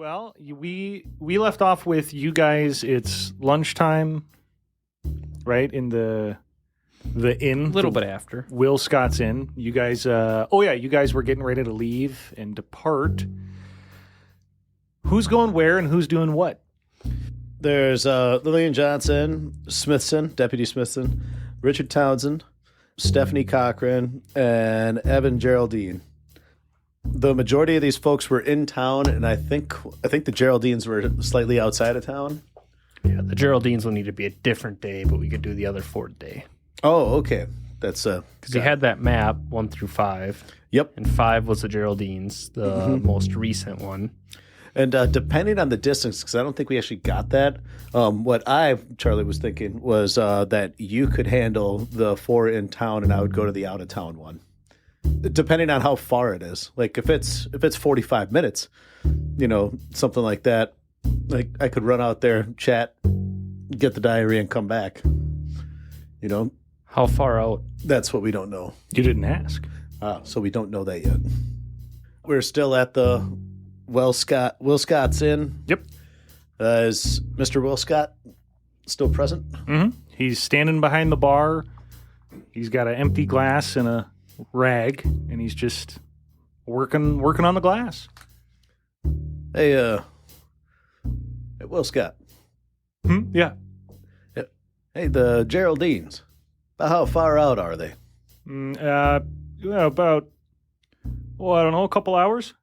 Well, we left off with you guys. It's lunchtime, right, in the inn. A little bit after. Will Scott's Inn. You guys, you guys were getting ready to leave and depart. Who's going where and who's doing what? There's Lillian Johnson, Smithson, Deputy Smithson, Richard Townsend, Stephanie Cochran, and Evan Geraldine. The majority of these folks were in town, and I think the Geraldines were slightly outside of town. Yeah, the Geraldines will need to be a different day, but we could do the other fourth day. Oh, okay. That's because you had that map 1 through 5. Yep. And 5 was the Geraldines, the most recent one. And depending on the distance, because I don't think we actually got that, Charlie was thinking was that you could handle the 4 in town and I would go to the out of town one. Depending on how far it is. Like if it's 45 minutes, something like that, like I could run out there, chat, get the diary and come back. How far out? That's what we don't know. You didn't ask. So we don't know that yet. We're still at the Will Scott's Inn. Yep. Is Mr. Will Scott still present? Mm-hmm. He's standing behind the bar. He's got an empty glass and a rag, and he's just working on the glass. Hey, Will Scott. Yeah. Hey, the Geraldines. About how far out are they? About, I don't know, a couple hours.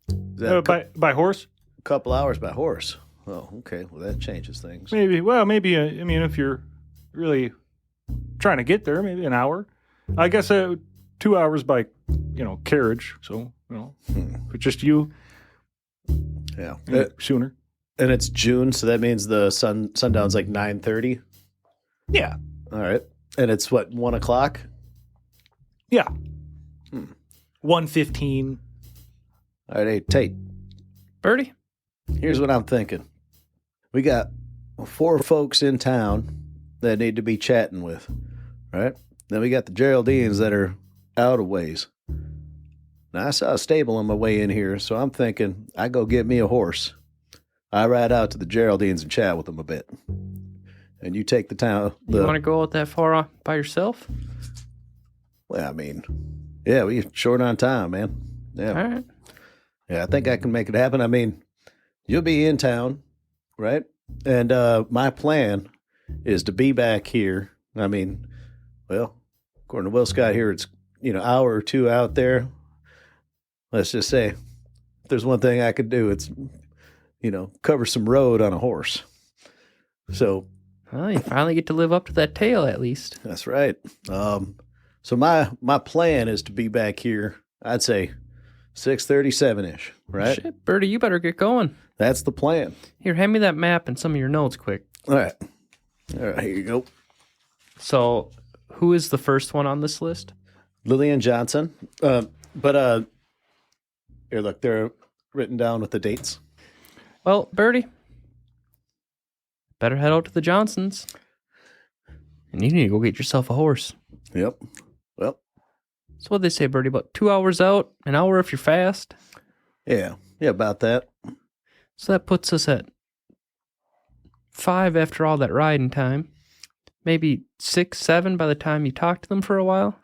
By horse? A couple hours by horse. Oh, okay. Well, that changes things. Maybe. If you're really trying to get there, maybe an hour. I guess 2 hours by, carriage. So, but just you. Yeah. Sooner. And it's June, so that means the sundown's like 9:30. Yeah. All right. And it's what, 1 o'clock? Yeah. 1:15. All right, hey, Tate. Birdie? Here's what I'm thinking. We got 4 folks in town that need to be chatting with, right? Then we got the Geraldines that are out of ways. Now, I saw a stable on my way in here, so I'm thinking I go get me a horse. I ride out to the Geraldines and chat with them a bit. And you take the town. You want to go out that far by yourself? Well, yeah, we short on time, man. Yeah. All right. Yeah, I think I can make it happen. You'll be in town, right? And my plan is to be back here. According to Will Scott here, it's, hour or 2 out there. Let's just say, if there's one thing I could do, it's, cover some road on a horse. So. Well, you finally get to live up to that tale, at least. That's right. So my plan is to be back here, I'd say 6:37-ish, right? Shit, Birdie, you better get going. That's the plan. Here, hand me that map and some of your notes quick. All right, here you go. So, who is the first one on this list? Lillian Johnson. Here, look, they're written down with the dates. Well, Birdie, better head out to the Johnsons. And you need to go get yourself a horse. Yep. Well. So what'd they say, Birdie? About 2 hours out, an hour if you're fast? Yeah, about that. So that puts us at 5 after all that riding time. Maybe 6, 7 by the time you talk to them for a while.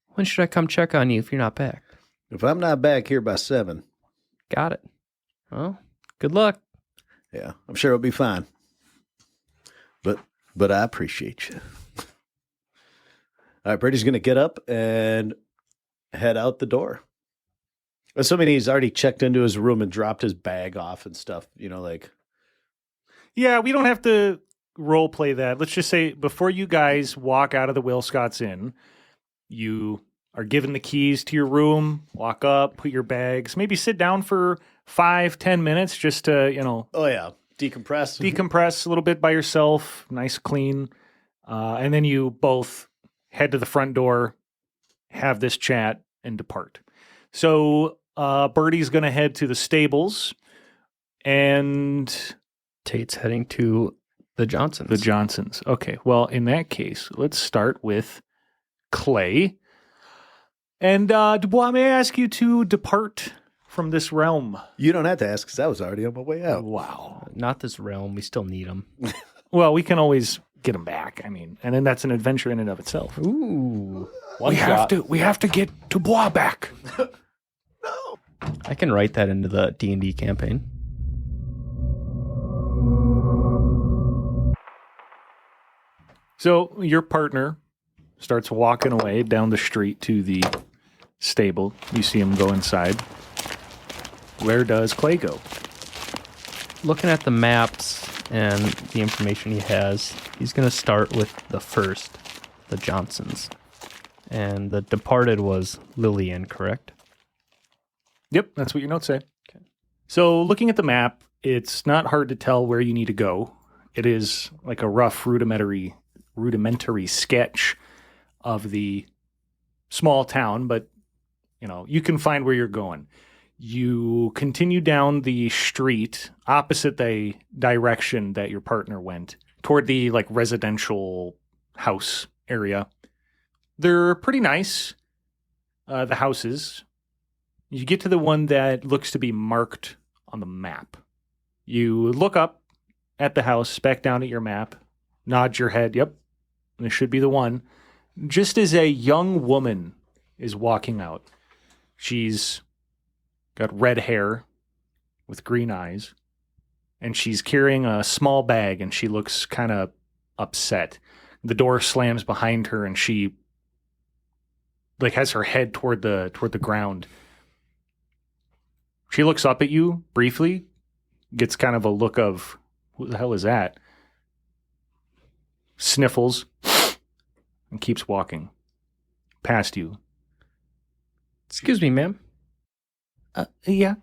When should I come check on you if you're not back? If I'm not back here by 7. Got it. Well, good luck. Yeah, I'm sure it'll be fine. But I appreciate you. All right, Brady's going to get up and head out the door. Assuming he's already checked into his room and dropped his bag off and stuff, Yeah, we don't have to role play that. Let's just say before you guys walk out of the Will Scott's Inn, you are given the keys to your room, walk up, put your bags, maybe sit down for 5-10 minutes just to, Oh, yeah. Decompress a little bit by yourself, nice, clean. And then you both head to the front door, have this chat, and depart. So Birdie's going to head to the stables, and Tate's heading to the Johnsons. The Johnsons. Okay, well, in that case, let's start with Clay. And Dubois, may I ask you to depart from this realm? You don't have to ask because I was already on my way out. Wow. Not this realm. We still need them. Well, we can always get them back. I mean, and then that's an adventure in and of itself. Ooh. We have to get Dubois back. I can write that into the D&D campaign. So your partner starts walking away down the street to the stable. You see him go inside. Where does Clay go? Looking at the maps and the information he has, he's going to start with the first, the Johnsons. And the departed was Lillian, correct? Yep, that's what your notes say. Okay. So looking at the map, it's not hard to tell where you need to go. It is like a rough rudimentary sketch of the small town, but you can find where you're going. You continue down the street opposite the direction that your partner went, toward the residential house area. They're pretty nice, the houses. You get to the one that looks to be marked on the map. You look up at the house, back down at your map, nod your head, yep, this should be the one. Just as a young woman is walking out. She's got red hair with green eyes, and she's carrying a small bag, and she looks kind of upset. The door slams behind her, and she has her head toward the ground. She looks up at you briefly, gets kind of a look of, who the hell is that? Sniffles, and keeps walking past you. Excuse me, ma'am. Yeah.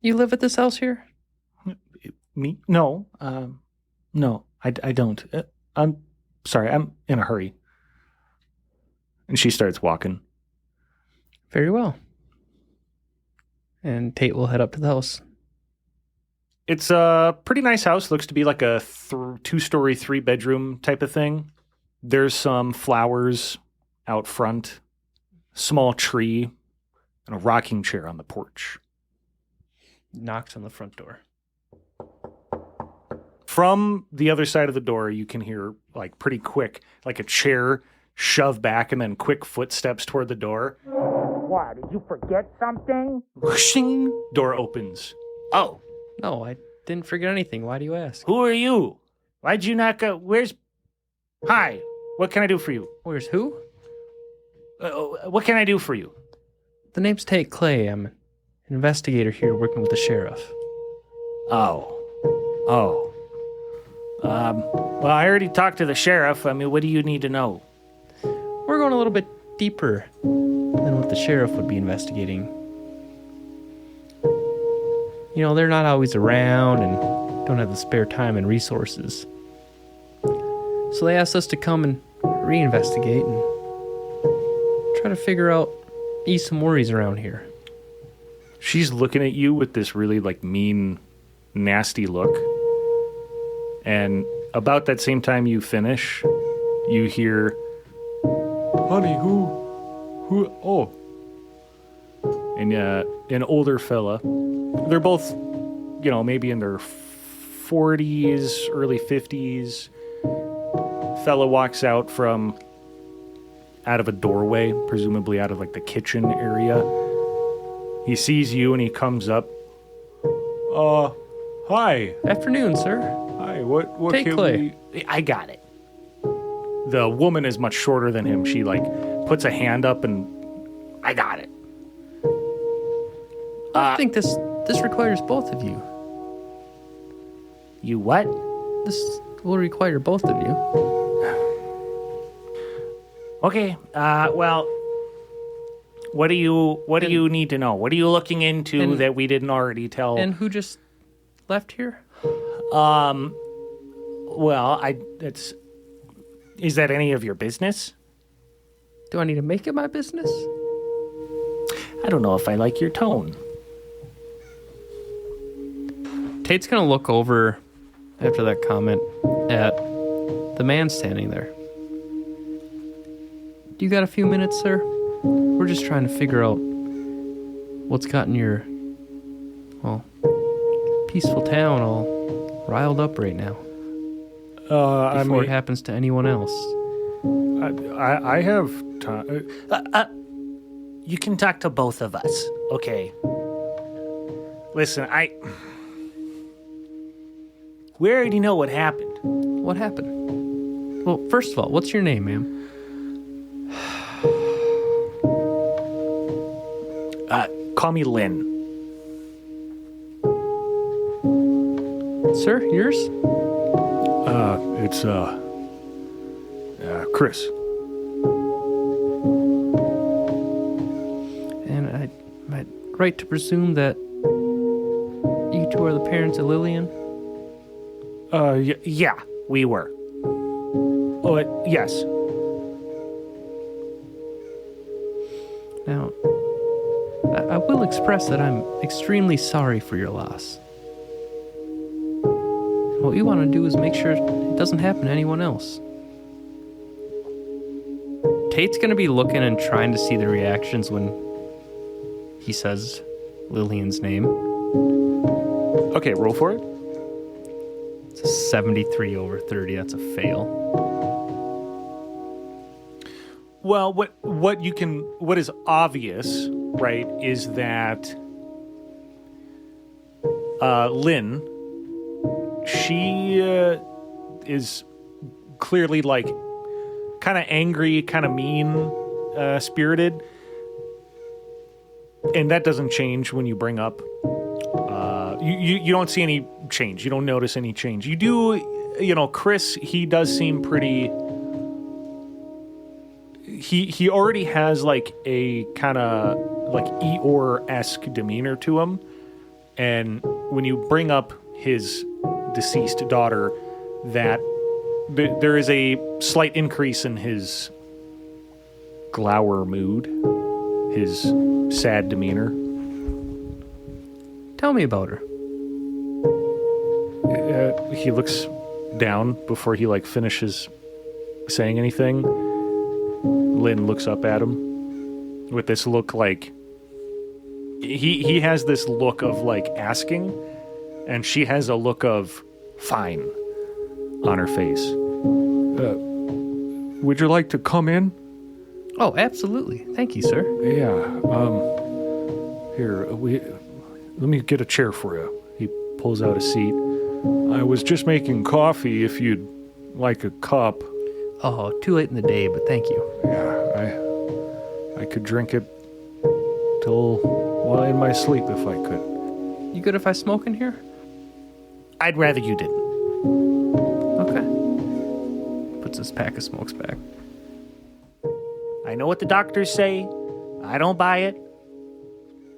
You live at this house here? Me? No. No, I don't. I'm sorry, I'm in a hurry. And she starts walking. Very well. And Tate will head up to the house. It's a pretty nice house. Looks to be like a 2-story, 3-bedroom type of thing. There's some flowers out front, small tree, and a rocking chair on the porch. Knocks on the front door. From the other side of the door, you can hear pretty quick, like a chair shove back and then quick footsteps toward the door. What, did you forget something? Whooshing, door opens. Oh, No, I didn't forget anything. Why do you ask? who are you? Why'd you not go? Hi, what can I do for you? Where's who? What can I do for you? The name's Tate Clay. I'm an investigator here working with the sheriff. Oh. Well, I already talked to the sheriff. I mean, what do you need to know? We're going a little bit deeper than what the sheriff would be investigating. They're not always around and don't have the spare time and resources. So they asked us to come and reinvestigate and try to figure out ease some worries around here. She's looking at you with this really mean, nasty look. And about that same time you finish, you hear, "Honey, who, oh." And an older fella. They're both, maybe in their 40s, early 50s. Fella walks out out of a doorway, presumably out of the kitchen area. He sees you and he comes up. Hi. Afternoon, sir. Hi, what Tate can Clay. I got it. The woman is much shorter than him. She puts a hand up and I got it. I think this requires both of you. You what? This will require both of you. Okay, well, what do you need to know? What are you looking into that we didn't already tell? And who just left here? Well, is that any of your business? Do I need to make it my business? I don't know if I like your tone. Tate's gonna look over after that comment at the man standing there. You got a few minutes, sir? We're just trying to figure out what's gotten your, well, peaceful town all riled up right now? Before it happens to anyone else. I have time. You can talk to both of us, okay? Listen, we already know what happened. What happened? Well, first of all, what's your name, ma'am? Call me Lynn. Sir, yours? It's Chris. And am I right to presume that you two are the parents of Lillian? Yeah, we were. Oh, yes. Now, I will express that I'm extremely sorry for your loss. What we want to do is make sure it doesn't happen to anyone else. Tate's going to be looking and trying to see the reactions when he says Lillian's name. Okay, roll for it. It's a 73 over 30. That's a fail. Well, what is obvious, right, is that Lynn, she is clearly like kind of angry, kind of mean spirited, and that doesn't change when you bring up. You don't see any change. You don't notice any change. You do, Chris. He does seem pretty. He already has like a kind of like Eeyore-esque demeanor to him, and when you bring up his deceased daughter, that there is a slight increase in his glower mood, his sad demeanor. Tell me about her. He looks down before he finishes saying anything. Lynn looks up at him with this look like he has this look of asking, and she has a look of fine on her face. Would you like to come in? Oh, absolutely. Thank you, sir. Yeah. Here, let me get a chair for you. He pulls out a seat. I was just making coffee if you'd like a cup. Oh, too late in the day, but thank you. Yeah, I could drink it while in my sleep if I could. You good if I smoke in here? I'd rather you didn't. Okay. Puts his pack of smokes back. I know what the doctors say. I don't buy it.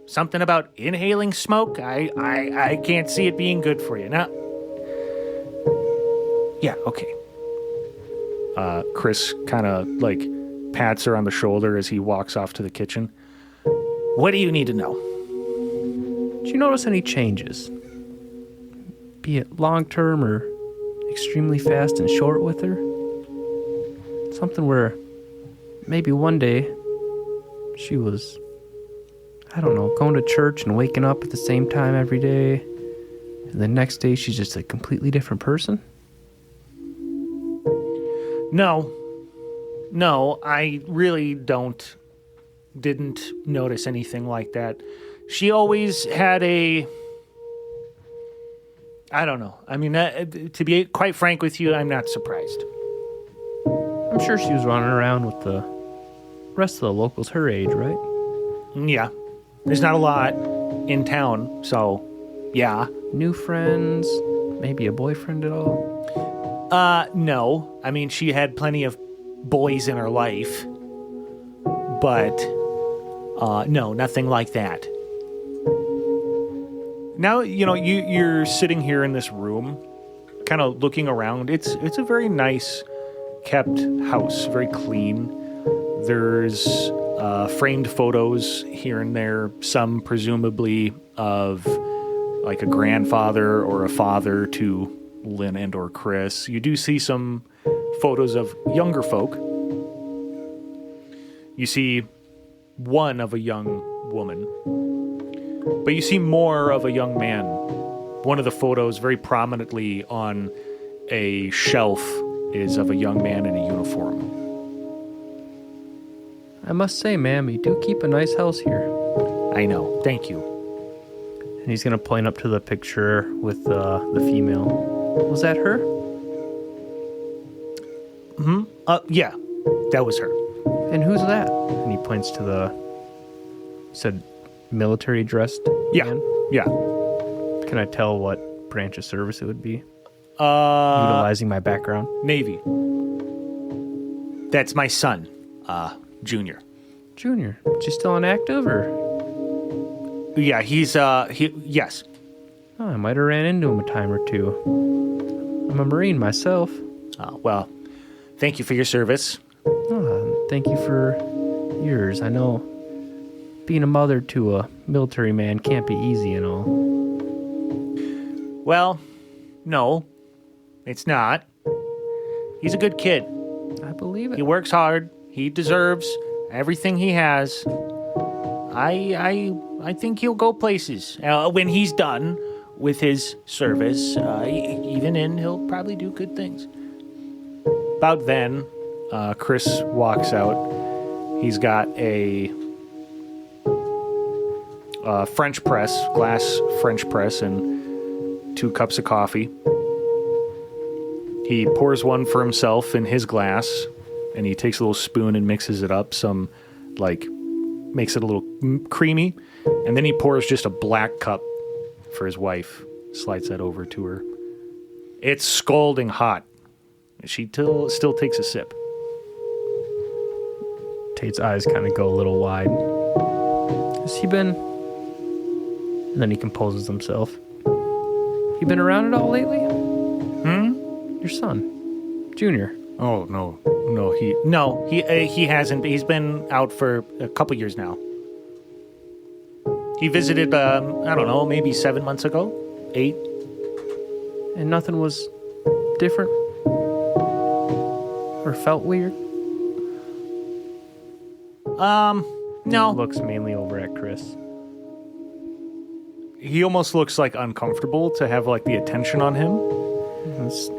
Something about inhaling smoke, I can't see it being good for you. Now, yeah, okay. Chris kind of pats her on the shoulder as he walks off to the kitchen. What do you need to know? Did you notice any changes? Be it long-term or extremely fast and short with her? Something where maybe one day she was, I don't know, going to church and waking up at the same time every day, and the next day she's just a completely different person? No, I really didn't notice anything like that. She always had I don't know. I mean, to be quite frank with you, I'm not surprised. I'm sure she was running around with the rest of the locals her age, right? Yeah. There's not a lot in town, so yeah. New friends, maybe a boyfriend at all? No. I mean, she had plenty of boys in her life, but no, nothing like that. Now, you're sitting here in this room, kind of looking around. It's a very nice kept house, very clean. There's framed photos here and there, some presumably of a grandfather or a father to Lynn and or Chris. You do see some photos of younger folk. You see one of a young woman But you see more of a young man. One of the photos very prominently on a shelf is of a young man in a uniform. I must say, ma'am, you do keep a nice house here. I know. Thank you. And he's going to point up to the picture with the female. Was that her? Yeah, that was her. And who's that? And he points to the, you said military dressed Yeah, man? yeah. Can I tell what branch of service it would be? Utilizing my background. Navy. That's my son, Junior. Junior. Is he still inactive or? Yeah, yes. Oh, I might have ran into him a time or two. I'm a Marine myself. Well, thank you for your service. Oh, thank you for yours. I know being a mother to a military man can't be easy and all. Well, no, it's not. He's a good kid. I believe it. He works hard. He deserves everything he has. I think he'll go places when he's done with his service. Even in, he'll probably do good things. About then, Chris walks out. He's got a French press, glass French press, and 2 cups of coffee. He pours one for himself in his glass, and he takes a little spoon and mixes it up, makes it a little creamy, and then he pours just a black cup for his wife, slides that over to her. It's scalding hot. She still takes a sip. Tate's eyes kind of go a little wide. Has he been... And then he composes himself. You been around at all lately? Your son, Junior. Oh, no, he hasn't. He's been out for a couple years now. He visited, I don't know, maybe 7 months ago, 8. And nothing was different? Or felt weird? No. Looks mainly over at Chris. He almost looks like uncomfortable to have like the attention on him. It's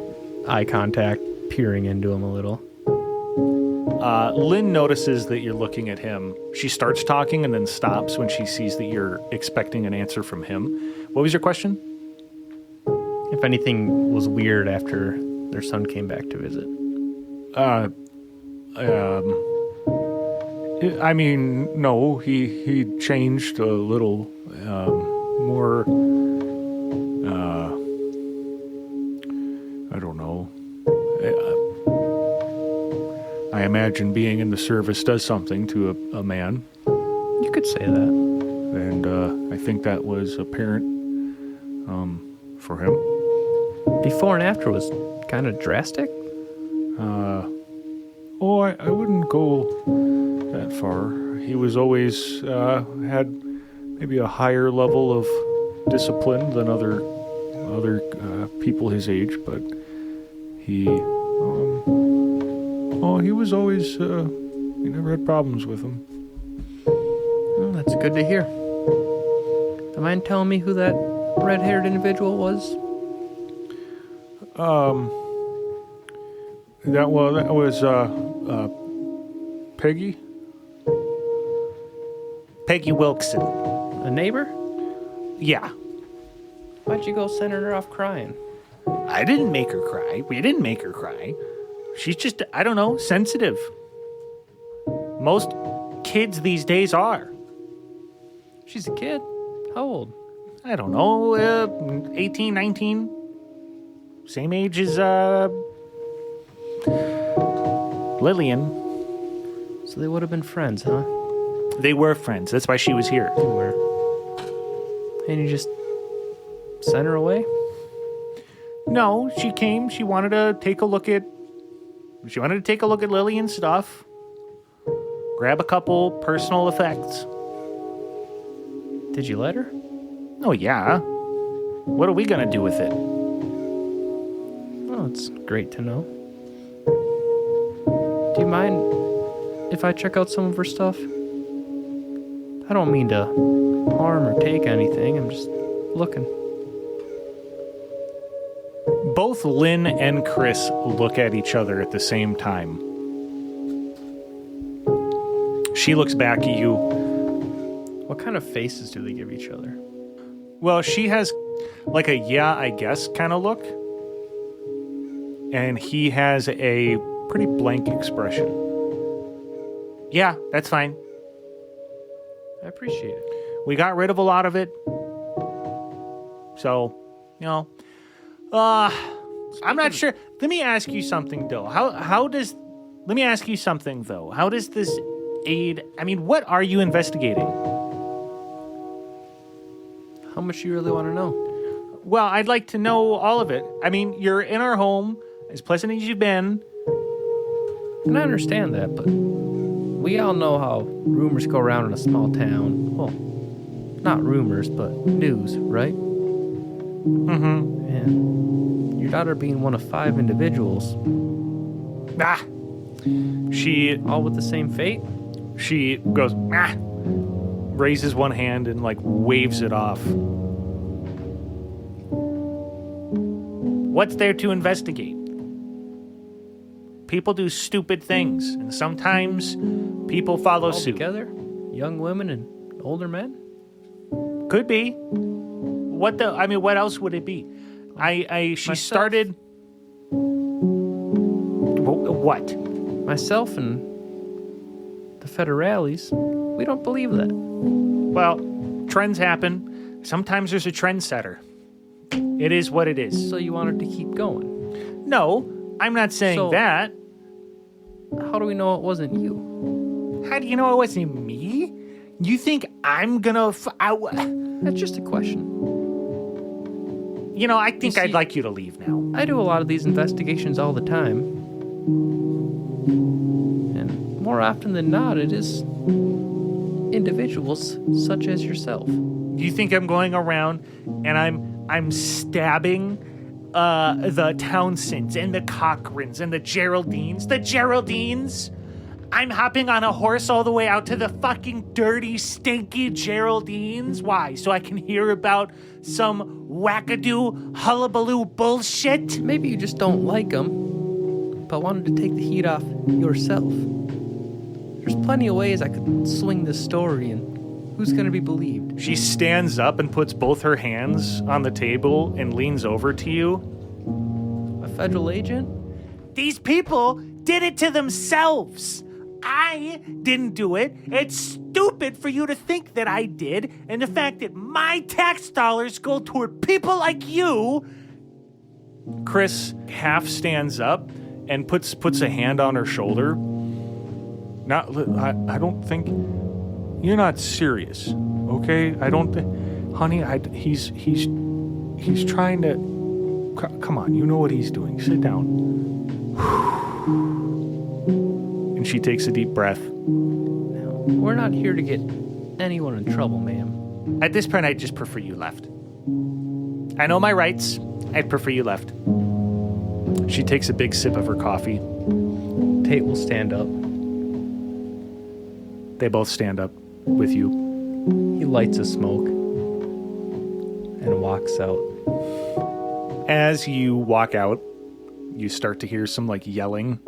eye contact, peering into him a little. Lynn notices that you're looking at him. She starts talking and then stops when she sees that you're expecting an answer from him. What was your question? If anything was weird after their son came back to visit. I mean, no, he changed a little, more, I don't know. I imagine being in the service does something to a man. You could say that. And I think that was apparent for him. Before and after was kind of drastic. I wouldn't go that far. He was always had maybe a higher level of discipline than other people his age, but he was always he never had problems with him. Well, that's good to hear. Do you mind telling me who that red-haired individual was? That was Peggy. Peggy Wilkson. A neighbor? Yeah. Why'd you go sending her off crying? I didn't make her cry. We didn't make her cry. She's just, I don't know, sensitive. Most kids these days are. She's a kid. How old? I don't know, 18, 19. Same age as Lillian. So they would have been friends, huh? They were friends. That's why she was here. They were. And you just sent her away? No, she came. She wanted to take a look at Lillian's stuff. Grab a couple personal effects. Did you let her? Oh, yeah. What are we going to do with it? Oh, it's great to know. Do you mind if I check out some of her stuff? I don't mean to harm or take anything. I'm just looking. Both Lynn and Chris look at each other at the same time. She looks back at you. What kind of faces do they give each other? Well, she has like a yeah, I guess kind of look. And he has a pretty blank expression. Yeah, that's fine. I appreciate it. We got rid of a lot of it. So, I'm not sure. Let me ask you something, though. Let me ask you something, though. How does this aid... I mean, what are you investigating? How much you really want to know? Well, I'd like to know all of it. I mean, you're in our home, as pleasant as you've been. And I understand that, but we all know how rumors go around in a small town. Well, not rumors, but news, right? Mm-hmm. And your daughter being one of 5 individuals. She all with the same fate? She goes, raises one hand and like waves it off. What's there to investigate? People do stupid things, and sometimes people follow All suit. together? Young women and older men? Could be. What else would it be? She Myself. started. What? Myself and the federales, we don't believe that. Well, trends happen. Sometimes there's a trendsetter. It is what it is. So you wanted to keep going? No, I'm not saying that. How do we know it wasn't you? How do you know it wasn't me? You think I'm gonna... That's just a question. I think I'd like you to leave now. I do a lot of these investigations all the time. And more often than not, it is individuals such as yourself. You think I'm going around and I'm stabbing the Townsends and the Cochrans and the Geraldines? The Geraldines? I'm hopping on a horse all the way out to the fucking dirty, stinky Geraldines. Why? So I can hear about some wackadoo, hullabaloo bullshit? Maybe you just don't like them, but wanted to take the heat off yourself. There's plenty of ways I could swing this story, and who's going to be believed? She stands up and puts both her hands on the table and leans over to you. A federal agent? These people did it to themselves. I didn't do it. It's stupid for you to think that I did, and the fact that my tax dollars go toward people like you. Chris half stands up and puts a hand on her shoulder. I don't think you're not serious, okay? I don't think, honey. He's trying to. Come on, you know what he's doing. Sit down. And she takes a deep breath. No, we're not here to get anyone in trouble, ma'am. At this point, I'd just prefer you left. I know my rights. I'd prefer you left. She takes a big sip of her coffee. Tate will stand up. They both stand up with you. He lights a smoke and walks out. As you walk out, you start to hear some like yelling.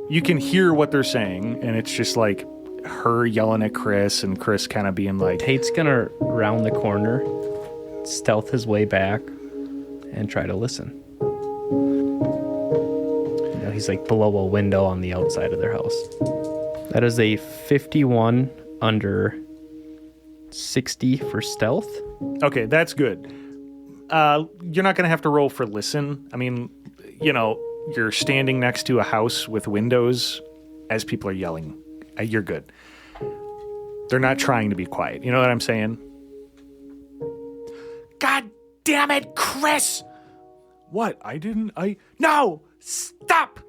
You can hear what they're saying, and it's just like her yelling at Chris and Chris kind of being like... Tate's gonna round the corner, stealth his way back, and try to listen. He's like below a window on the outside of their house. That is a 51 under 60 for stealth. Okay, that's good. You're not going to have to roll for listen. I mean, you're standing next to a house with windows as people are yelling. You're good. They're not trying to be quiet. You know what I'm saying? God damn it, Chris! What? No! Stop!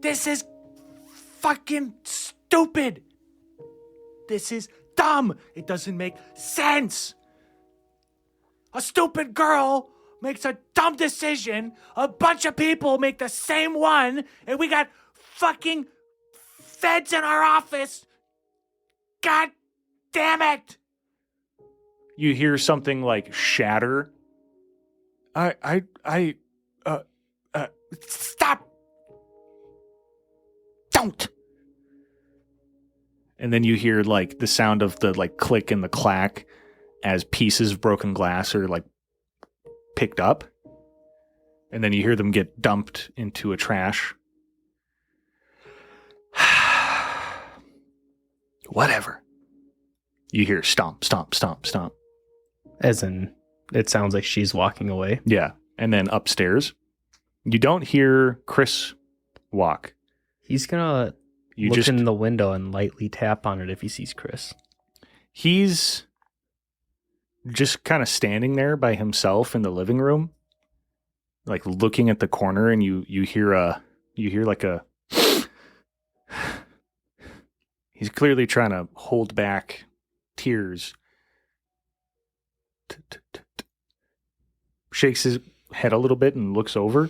This is fucking stupid! This is dumb! It doesn't make sense! A stupid girl makes a dumb decision, a bunch of people make the same one, and we got fucking feds in our office God damn it! You hear something like shatter. Stop! Don't! And then you hear like the sound of the like click and the clack as pieces of broken glass are like picked up. And then you hear them get dumped into a trash. Whatever. You hear stomp, stomp, stomp, stomp. As in, it sounds like she's walking away. Yeah. And then upstairs, you don't hear Chris walk. He's gonna look in the window and lightly tap on it if he sees Chris. He's just kind of standing there by himself in the living room, like looking at the corner, and you hear like a he's clearly trying to hold back tears. Shakes his head a little bit and looks over.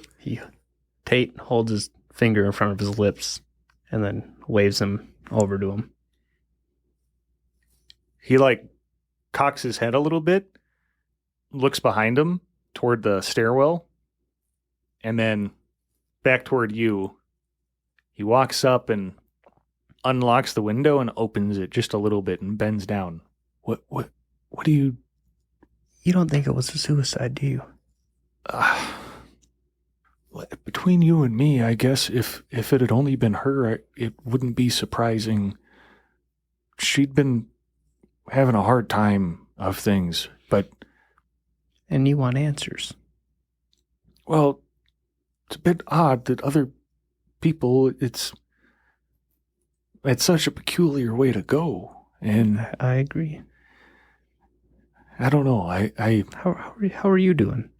Tate holds his finger in front of his lips and then waves him over to him. He like cocks his head a little bit, looks behind him toward the stairwell, and then back toward you. He walks up and unlocks the window and opens it just a little bit and bends down. What do you... You don't think it was a suicide, do you? Between you and me, I guess if it had only been her, it wouldn't be surprising. She'd been having a hard time of things, but... And you want answers. Well, it's a bit odd that other people, it's such a peculiar way to go. And I agree. I don't know. How are you doing?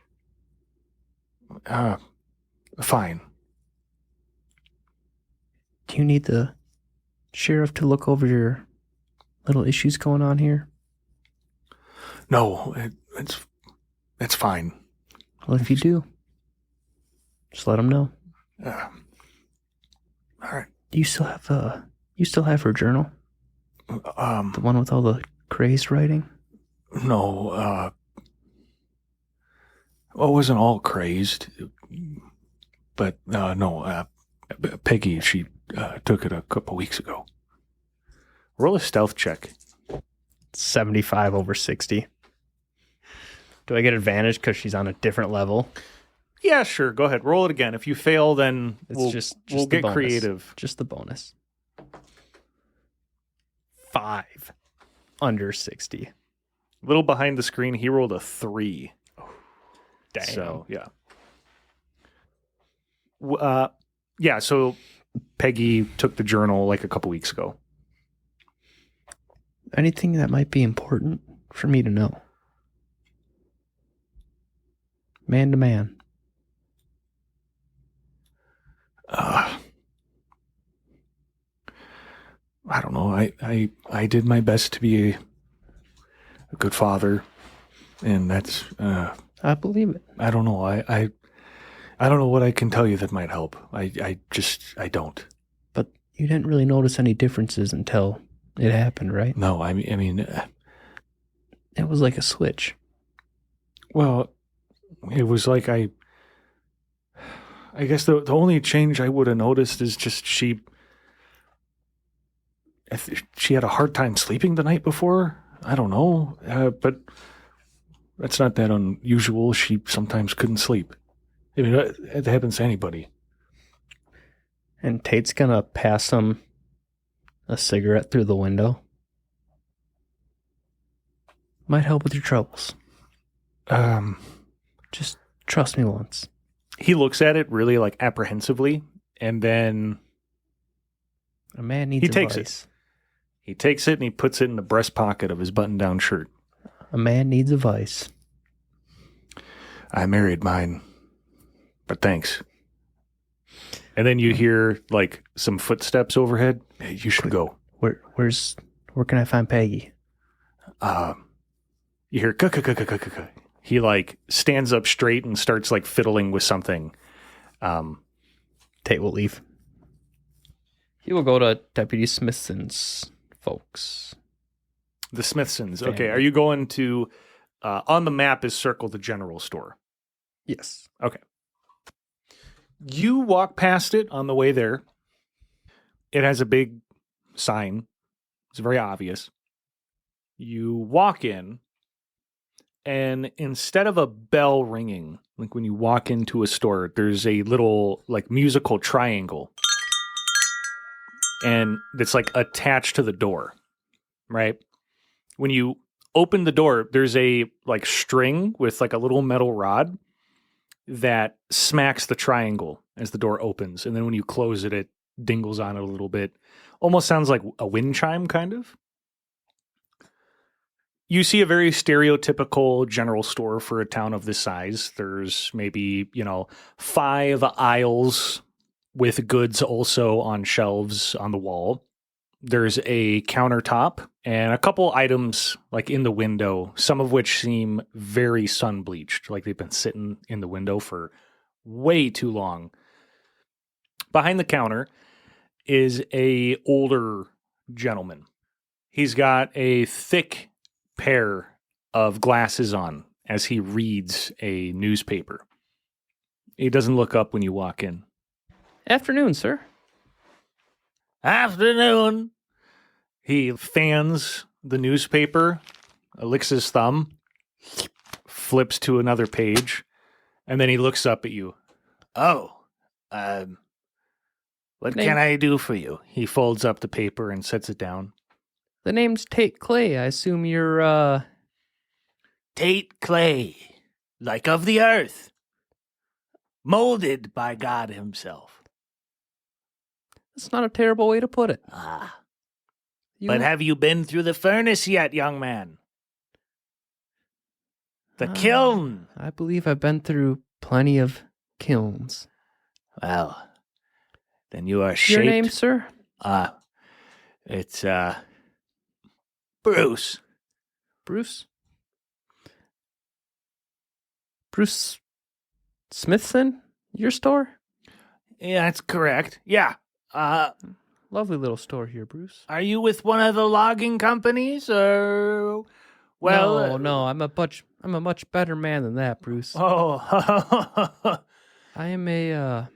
Fine. Do you need the sheriff to look over your little issues going on here? No, it's fine. Well, if you do, just let him know. All right. Do you still have her journal? The one with all the crazed writing? No, I wasn't all crazed, but no, Peggy, she took it a couple weeks ago. Roll a stealth check. 75 over 60. Do I get advantage because she's on a different level? Yeah, sure. Go ahead. Roll it again. If you fail, then we'll the get bonus. creative. Just the bonus. 5 under 60. A little behind the screen, he rolled a 3. Damn. So, yeah. Yeah, so Peggy took the journal like a couple weeks ago. Anything that might be important for me to know? Man to man. I don't know. I did my best to be a good father, and that's I believe it. I don't know. I don't know what I can tell you that might help. I don't. But you didn't really notice any differences until it happened, right? No, I mean It was like a switch. Well, it was like I guess the only change I would have noticed is just she had a hard time sleeping the night before. I don't know, but that's not that unusual. She sometimes couldn't sleep. I mean, it happens to anybody. And Tate's gonna pass him a cigarette through the window. Might help with your troubles. Just trust me once. He looks at it really like apprehensively, and then A man needs he a takes vice. it. He takes it and he puts it in the breast pocket of his button-down shirt. A man needs a vice. I married mine, but thanks. And then you hear like some footsteps overhead. Hey, you should go. Where can I find Peggy? You hear ka-ka-ka-ka-ka-ka. He like stands up straight and starts like fiddling with something. Tate will leave. He will go to Deputy Smithson's folks The Smithsons. Okay, Family. are you going to, on the map is circled the general store. Yes. Okay. You walk past it on the way there. It has a big sign. It's very obvious. You walk in, and instead of a bell ringing, like when you walk into a store, there's a little like musical triangle. And it's like attached to the door, right? When you open the door, there's a like string with like a little metal rod that smacks the triangle as the door opens. And then when you close it, it dingles on it a little bit. Almost sounds like a wind chime, kind of. You see a very stereotypical general store for a town of this size. There's maybe, 5 aisles with goods also on shelves on the wall. There's a countertop and a couple items like in the window, some of which seem very sun bleached, like they've been sitting in the window for way too long. Behind the counter is a older gentleman. He's got a thick pair of glasses on as he reads a newspaper. He doesn't look up when you walk in. Afternoon, sir. Afternoon. He fans the newspaper, licks his thumb, flips to another page, and then he looks up at you. Oh, what can I do for you? He folds up the paper and sets it down. The name's Tate Clay. I assume you're, Tate Clay, like of the earth, molded by God himself. That's not a terrible way to put it. But have you been through the furnace yet, young man? The kiln. I believe I've been through plenty of kilns. Well, then you are shaped. Your name, sir? It's, Bruce. Bruce? Bruce Smithson? Your store? Yeah, that's correct. Yeah. Lovely little store here, Bruce. Are you with one of the logging companies, or... Well... No, I'm a much better man than that, Bruce. Oh. I am a,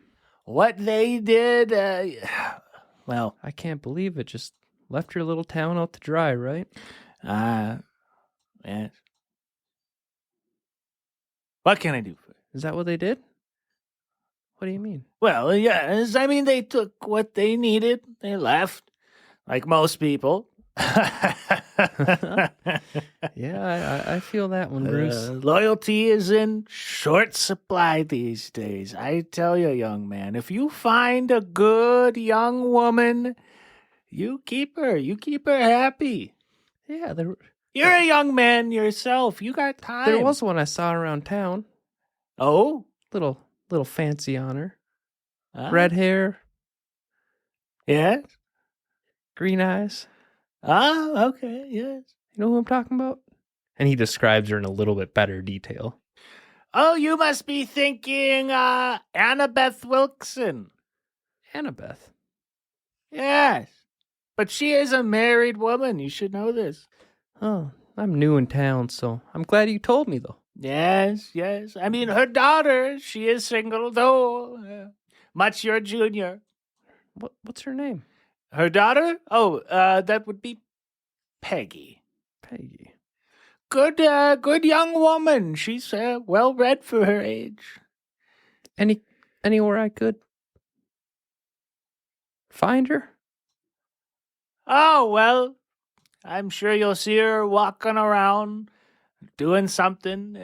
What they did, well... I can't believe it. Just left your little town out to dry, right? Yes. What can I do for you? Is that what they did? What do you mean? Well, yes. I mean, they took what they needed. They left, like most people. Yeah, I feel that one, Bruce. Loyalty is in short supply these days. I tell you, young man, if you find a good young woman, you keep her. You keep her happy. Yeah, You're a young man yourself. You got time. there was one I saw around town. Oh? Little fancy on her. Huh? Red hair, Yes? green eyes. Okay, yes. You know who I'm talking about? And he describes her in a little bit better detail. Oh, you must be thinking, Annabeth Wilkson. Annabeth. Yes. But she is a married woman. You should know this. Oh, I'm new in town, so I'm glad you told me, though. Yes. I mean, her daughter, she is single, though. Much your junior. What's her name? Her daughter? Oh, that would be Peggy. Peggy. Good young woman. She's well read for her age. Anywhere I could find her? Oh, well, I'm sure you'll see her walking around doing something,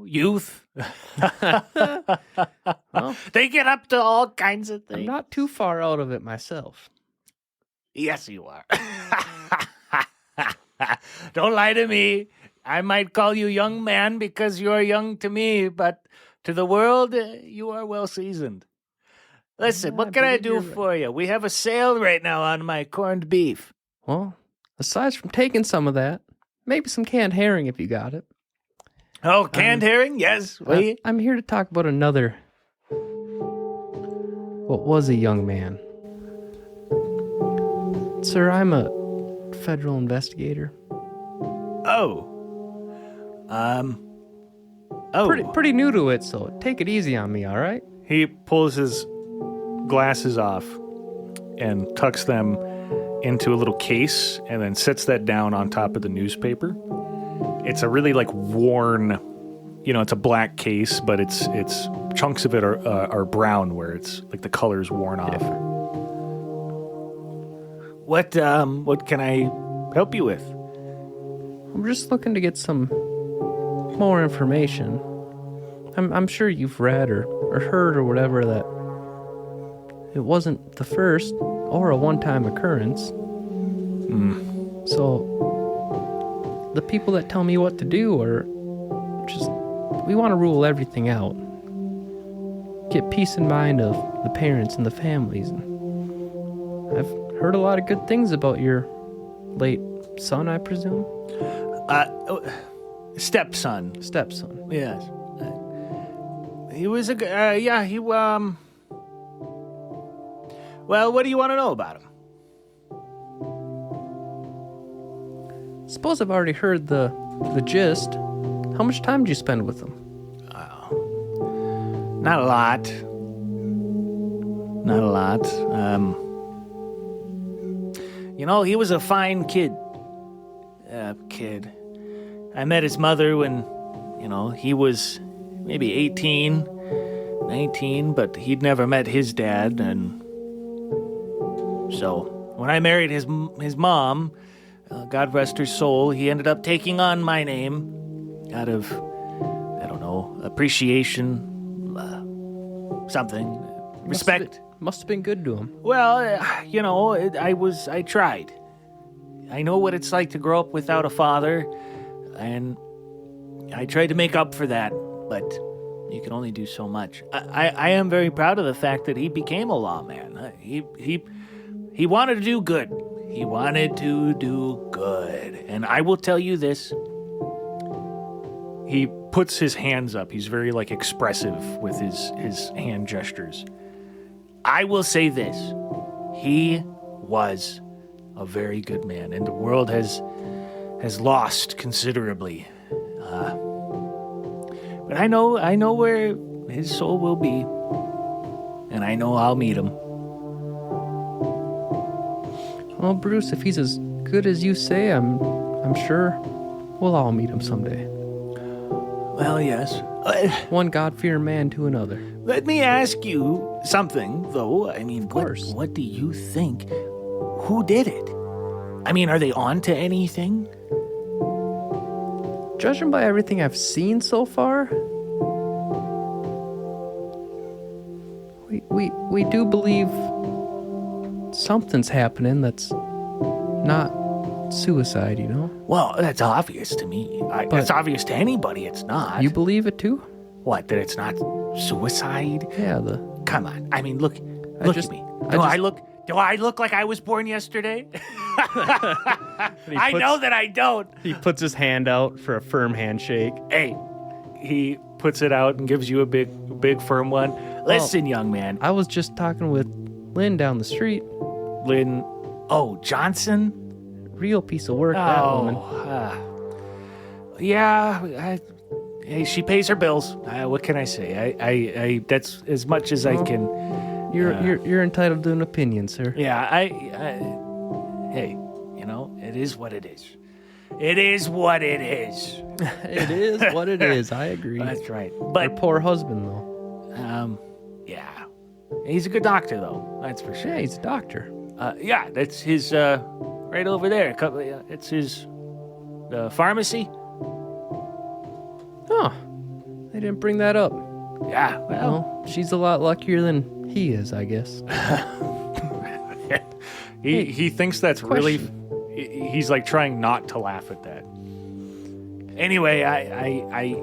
youth. Well, they get up to all kinds of things. I'm not too far out of it myself. Yes, you are. Don't lie to me. I might call you young man because you are young to me, but to the world, you are well seasoned. Listen, Yeah, what I can I believe do you're right. for you? We have a sale right now on my corned beef. Well, aside from taking some of that, maybe some canned herring if you got it. Oh, canned herring? Yes. We. I'm here to talk about another. What was a young man? Sir, I'm a federal investigator. Oh. Oh. Pretty new to it, so take it easy on me, all right? He pulls his glasses off and tucks them into a little case and then sets that down on top of the newspaper. It's a really like worn, it's a black case, but it's chunks of it are brown where it's like the color's worn off. What can I help you with? I'm just looking to get some more information. I'm sure you've read or heard or whatever that it wasn't the first or a one-time occurrence. So the people that tell me what to do are just, we want to rule everything out. Get peace in mind of the parents and the families. I've heard a lot of good things about your late son, I presume? Stepson. Stepson. Yes. He was well, what do you want to know about him? Suppose I've already heard the gist. How much time did you spend with him? Not a lot. He was a fine kid. I met his mother when, he was maybe 18, 19, but he'd never met his dad, and so when I married his mom, God rest her soul, he ended up taking on my name out of, I don't know, appreciation, something, respect. Must have been good to him. Well, I tried. I know what it's like to grow up without a father, and I tried to make up for that, but you can only do so much. I am very proud of the fact that he became a lawman. He wanted to do good. He wanted to do good. And I will tell you this. He puts his hands up. He's very, expressive with his hand gestures. I will say this. He was a very good man, and the world has lost considerably. But I know where his soul will be, and I know I'll meet him. Well, Bruce, if he's as good as you say, I'm sure we'll all meet him someday. Well, yes. One God-fearing man to another. Let me ask you something, though. I mean, of course. What do you think? Who did it? I mean, are they on to anything? Judging by everything I've seen so far, we do believe something's happening that's not suicide, Well, that's obvious to me. It's obvious to anybody it's not. You believe it too? What, that it's not suicide? Yeah, Come on. I mean, look at me. Do I look like I was born yesterday? I know that I don't. He puts his hand out for a firm handshake. Hey, he puts it out and gives you a big firm one. Listen, young man. I was just talking with Lynn down the street. Lynn, Johnson? Real piece of work, that woman. Hey, she pays her bills. What can I say? I that's as much as I can. You're entitled to an opinion, sir. Yeah, hey, it is what it is. It is what it is. It is what it is. I agree. That's right. But her poor husband, though. Yeah. He's a good doctor, though. That's for sure. Yeah, he's a doctor. Yeah, that's his, right over there. It's his pharmacy. Oh, they didn't bring that up. Yeah, Well, she's a lot luckier than he is, I guess. He thinks that's really. He's trying not to laugh at that. Anyway,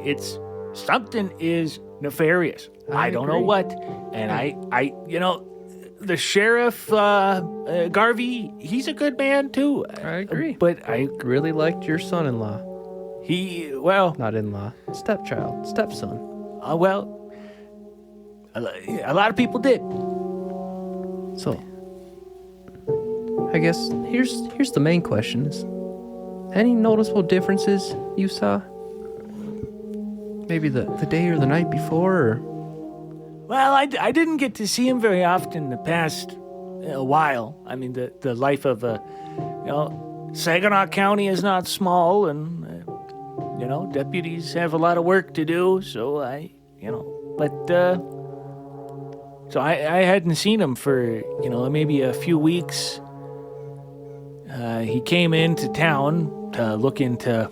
it's something is nefarious. I don't know what, and the sheriff Garvey, he's a good man too. I agree, but I really liked your son-in-law. Not in-law, stepson. A lot of people did. So, I guess here's the main question: is Any noticeable differences you saw? Maybe the day or the night before, or... Well, I didn't get to see him very often in the past while. I mean, the life of Saginaw County is not small, and deputies have a lot of work to do. So so I hadn't seen him for maybe a few weeks. He came into town to look into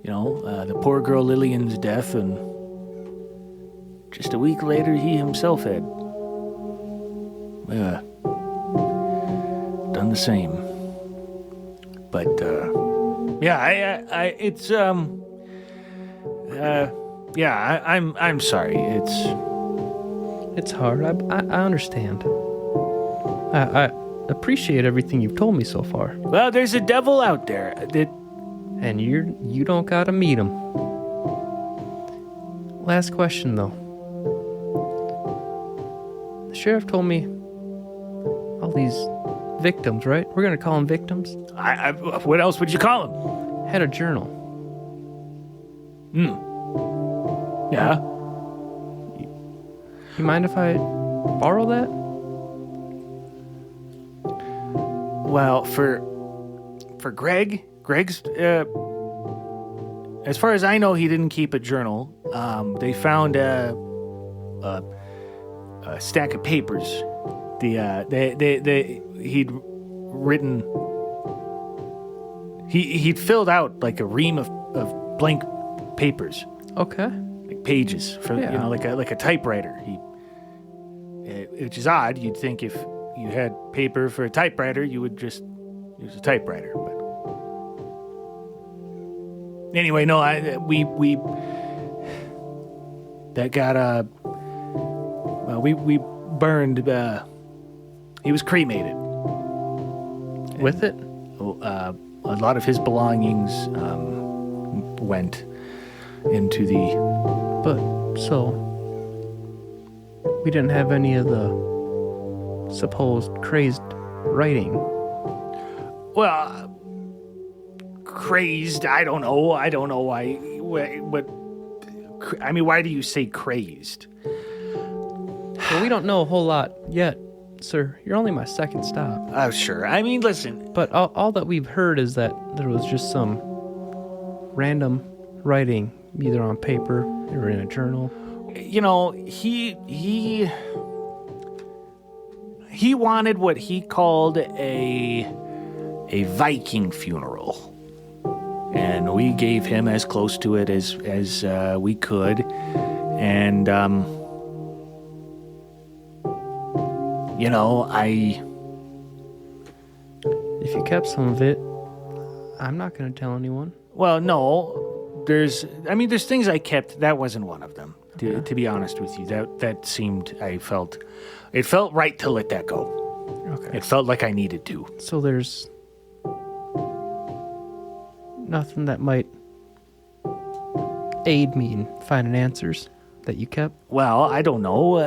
the poor girl Lillian's death, and just a week later, he himself had done the same. But I'm sorry. It's hard. I understand. I appreciate everything you've told me so far. Well, there's a devil out there that... And you don't gotta meet him. Last question, though. The sheriff told me all these victims, right? We're gonna call them victims. What else would you call them? Had a journal. Yeah. You mind if I borrow that? Well, for Greg's, as far as I know, he didn't keep a journal. They found a stack of papers. He'd written. He'd filled out like a ream of blank papers. Okay. Like pages for like a typewriter. Which is odd. You'd think if you had paper for a typewriter, you would just use a typewriter. But anyway, no, we burned. He was cremated. With it? A lot of his belongings went into the... But, so... We didn't have any of the supposed crazed writing. Well, crazed, I don't know why... why do you say crazed? Well, we don't know a whole lot yet, sir. You're only my second stop. Oh, sure. I mean, listen. But all that we've heard is that there was just some random writing, either on paper or in a journal. He wanted what he called a Viking funeral. And we gave him as close to it as we could. And, If you kept some of it, I'm not going to tell anyone. Well, no. There's things I kept. That wasn't one of them, to be honest with you. That seemed, it felt right to let that go. Okay. It felt like I needed to. So there's nothing that might aid me in finding answers that you kept? Well, I don't know.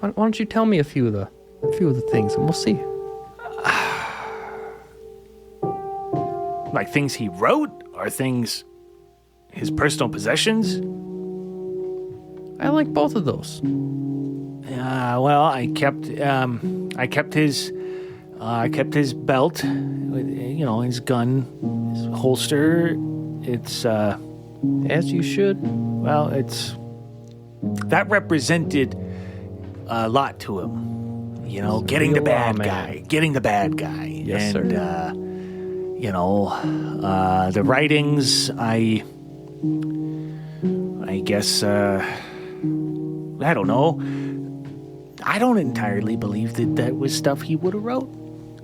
Why don't you tell me a few of the things, and we'll see. Like things he wrote, or things, his personal possessions? I like both of those. Well, I kept his belt, his gun, his holster. It's As you should. well, that represented a lot to him. Getting the bad guy, Yes, and sir. The writings. I guess. I don't know. I don't entirely believe that was stuff he would have wrote.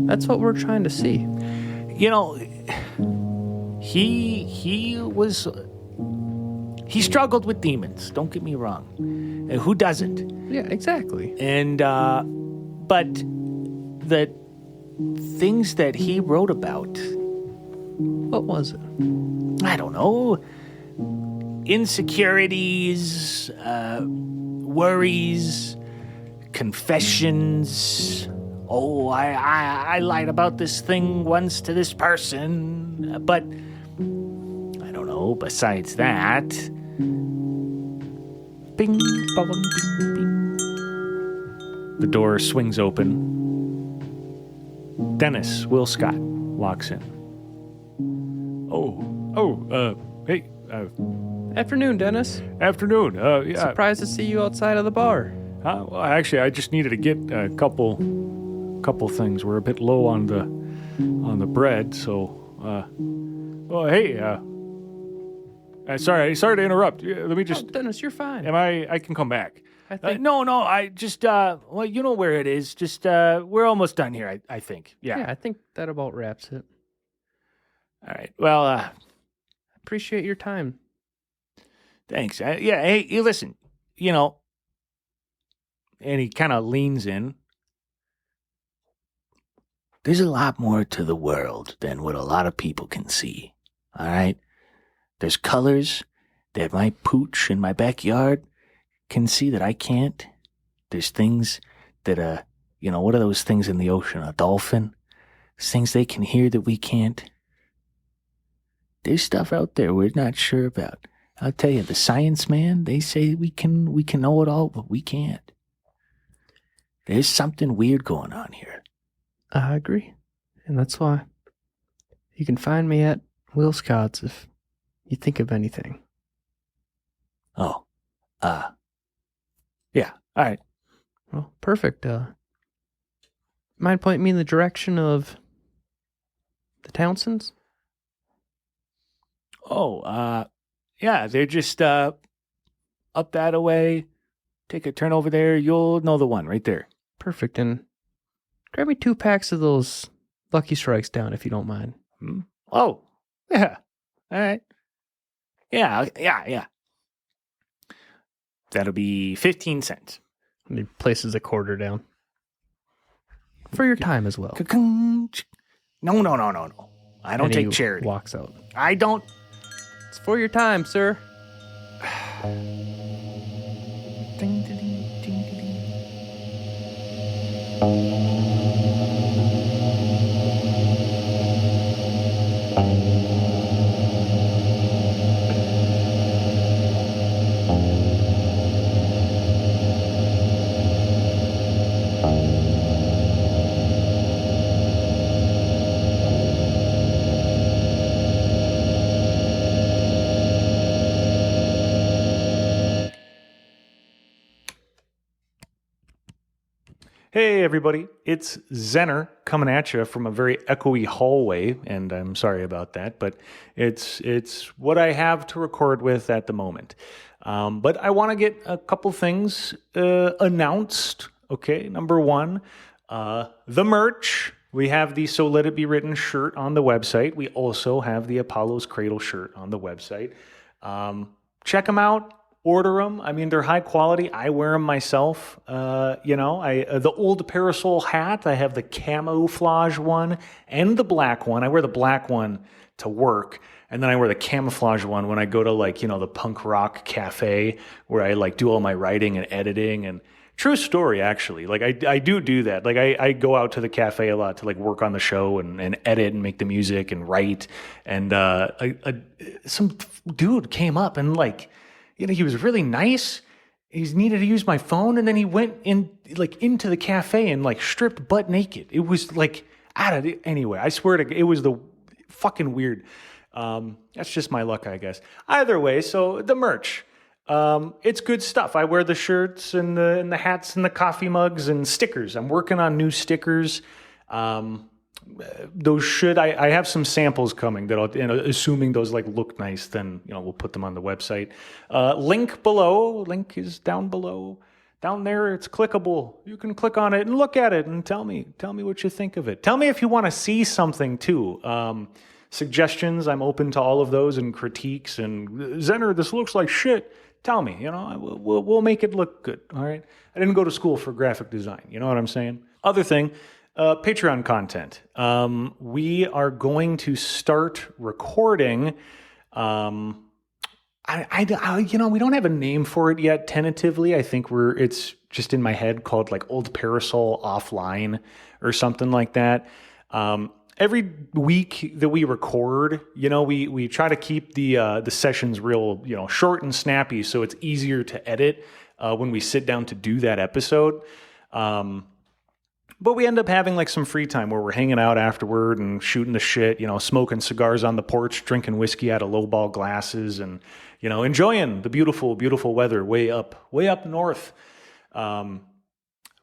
That's what we're trying to see. He struggled with demons. Don't get me wrong. And who doesn't? Yeah, exactly. And but the things that he wrote about, What was it? I don't know, insecurities, worries, confessions, oh, I lied about this thing once to this person, but I don't know, besides that. Bing, bong, bing, bing. The door swings open. Dennis, Will Scott, walks in. Hey, Afternoon, Dennis. afternoon. Yeah. Surprised to see you outside of the bar. Well, actually, I just needed to get a couple things. We're a bit low on the bread, so. Well, hey. Sorry to interrupt. Let me just. Dennis, you're fine. I can come back. I think. No, I just, well, you know where it is. Just, we're almost done here, I think. Yeah, I think that about wraps it. All right. Well, Appreciate your time. thanks. Hey, you listen. And he kind of leans in. There's a lot more to the world than what a lot of people can see. All right? There's colors that my pooch in my backyard can see that I can't. There's things that, what are those things in the ocean? A dolphin? There's things they can hear that we can't. There's stuff out there we're not sure about. I'll tell you, the science man, they say we can know it all, but we can't. There's something weird going on here. I agree. And that's why you can find me at Will Scott's if you think of anything. Oh, yeah. All right. Well, perfect. Mind pointing me in the direction of the Townsends? Oh, yeah, they're just up that way. Take a turn over there. You'll know the one right there. Perfect. And grab me 2 packs of those Lucky Strikes down if you don't mind. Oh, yeah. All right. Yeah. That'll be 15 cents. And he places a quarter down. For your time as well. No. I don't And take he charity. Walks out. I don't. It's for your time, sir. Ding, ding, ding, ding, ding. Hey everybody, it's Zenner coming at you from a very echoey hallway, and I'm sorry about that, but it's what I have to record with at the moment. But I want to get a couple things announced. Okay, number one, the merch. We have the So Let It Be Written shirt on the website. We also have the Apollo's Cradle shirt on the website. Check them out. Order them. I mean, they're high quality. I wear them myself. The old Parasol hat. I have the camouflage one and the black one. I wear the black one to work, and then I wear the camouflage one when I go to the punk rock cafe where I do all my writing and editing. And true story, actually. I do that. I go out to the cafe a lot to work on the show and edit and make the music and write. And some dude came up and he was really nice. He needed to use my phone, and then he went into the cafe and stripped butt naked. It was anyway. I swear to God, it was the fucking weird. That's just my luck, I guess. Either way, so the merch, it's good stuff. I wear the shirts and the hats and the coffee mugs and stickers. I'm working on new stickers. I have some samples coming that assuming those look nice, then we'll put them on the website. Link below. Link is down below. Down there, it's clickable. You can click on it and look at it and tell me what you think of it. Tell me if you want to see something too. Suggestions, I'm open to all of those, and critiques. And Zenner, this looks like shit. Tell me. We'll make it look good. All right. I didn't go to school for graphic design. You know what I'm saying? Other thing. Patreon content. We are going to start recording we don't have a name for it yet. Tentatively, I think it's just in my head called like Old Parasol Offline or something like that. Every week that we record, we try to keep the sessions real, short and snappy, so it's easier to edit when we sit down to do that episode. But we end up having like some free time where we're hanging out afterward and shooting the shit, smoking cigars on the porch, drinking whiskey out of lowball glasses, and enjoying the beautiful, beautiful weather way up north. But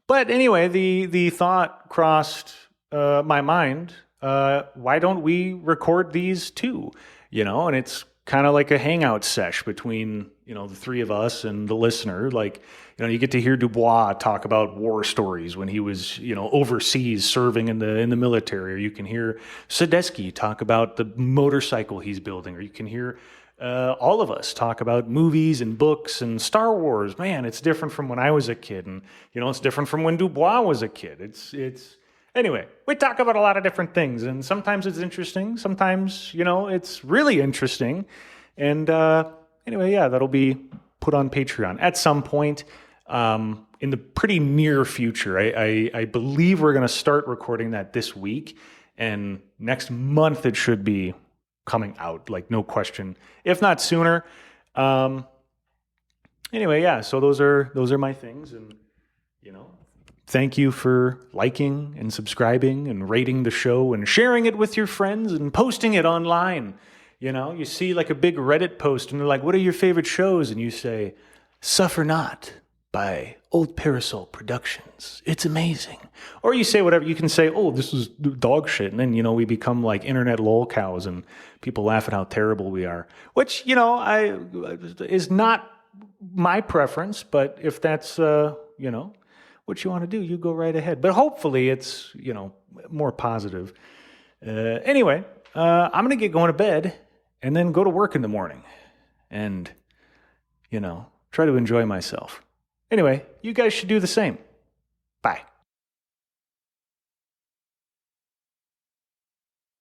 anyway, the thought crossed my mind. Why don't we record these too? And it's kind of like a hangout sesh between, the three of us and the listener. Like, you get to hear Dubois talk about war stories when he was, overseas serving in the military, or you can hear Sadesky talk about the motorcycle he's building, or you can hear all of us talk about movies and books and Star Wars. Man, it's different from when I was a kid, and it's different from when Dubois was a kid. It's anyway, we talk about a lot of different things, and sometimes it's interesting, sometimes it's really interesting, and anyway, yeah, that'll be put on Patreon at some point in the pretty near future. I believe we're going to start recording that this week, and next month it should be coming out, like no question, if not sooner. Anyway, yeah, so those are my things, and thank you for liking and subscribing and rating the show and sharing it with your friends and posting it online. You see like a big Reddit post and they're like, what are your favorite shows? And you say, Suffer Not by Old Parasol Productions. It's amazing. Or you say whatever. You can say, oh, this is dog shit. And then, we become like internet lol cows and people laugh at how terrible we are, which, is not my preference. But if that's, what you want to do, you go right ahead. But hopefully it's, more positive. Anyway, I'm going to get going to bed and then go to work in the morning and, try to enjoy myself. Anyway, you guys should do the same.